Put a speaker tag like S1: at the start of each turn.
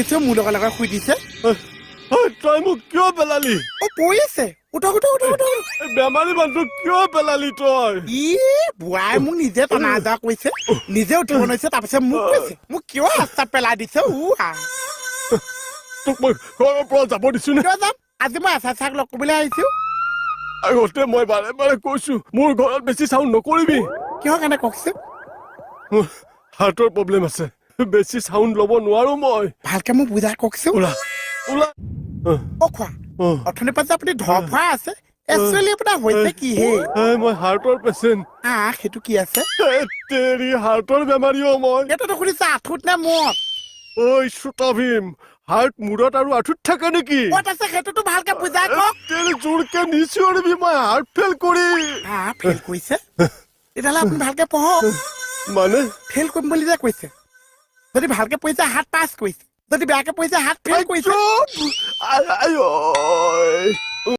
S1: পিছে মোৰ লগত শুই দিছে
S2: তই মোক কিয় পেলালি
S1: অ পৰি আছে উঠক
S2: বেমাৰী মানুহটোক কিয় পেলালি তই
S1: ই বুঢ়াই মোক নিজে টনা আজা কৈছে নিজে উঠিব নোৱাৰিছে তাৰপিছত মোক কৈছে মোক কিয় ৰাস্তাত পেলাই দিছে
S2: তোক মই ঘৰৰ পৰা যাব দিছো নে
S1: কিয় যাম আজি মই আচাৰ চাক লগ কৰিবলৈ আহিছো
S2: আগতে মই বাৰে বাৰে কৈছো মোৰ ঘৰত বেছি চাউণ্ড নকৰিবি
S1: কিহৰ কাৰণে কওকচোন
S2: মোৰ হাৰ্টৰ প্ৰব্লেম আছে বেছি চাউণ্ড ল'ব নোৱাৰো মই
S1: ভালকে মোক বুজাই কওকচোন
S2: ওলা
S1: অ খোৱা অথনিৰ পৰা যে আপুনি ধৰ ফৰা আছে একচুৱেলি আপোনাৰ হৈছে কি হে
S2: মই হাৰ্টৰ পেচেণ্ট
S1: সেইটো কি আছে
S2: তেৰি হাৰ্টৰ বেমাৰী মই
S1: এইটোতো শুনিছে আঁঠুত নে মূৰত
S2: ঐ শ্ৰোতা ভীম হাৰ্ট মূৰত আৰু আঁঠুত থাকে নেকি
S1: ক'ত আছে সেইটোতো ভালকে বুজাই কওক
S2: তেৰি জোৰকে নিচিঞৰিবি মই হাৰ্ট ফেল কৰি
S1: ফেইল কৰিছে তেতিয়াহ'লে আপুনি ভালকে পঢ়ক
S2: মানে
S1: ফেইল কৰিম বুলি যে কৈছে যদি ভালকে পঢ়িছে হাত পাছ কৰিছে যদি বেয়াকে পঢ়িছে হাত ফেইল কৰিছে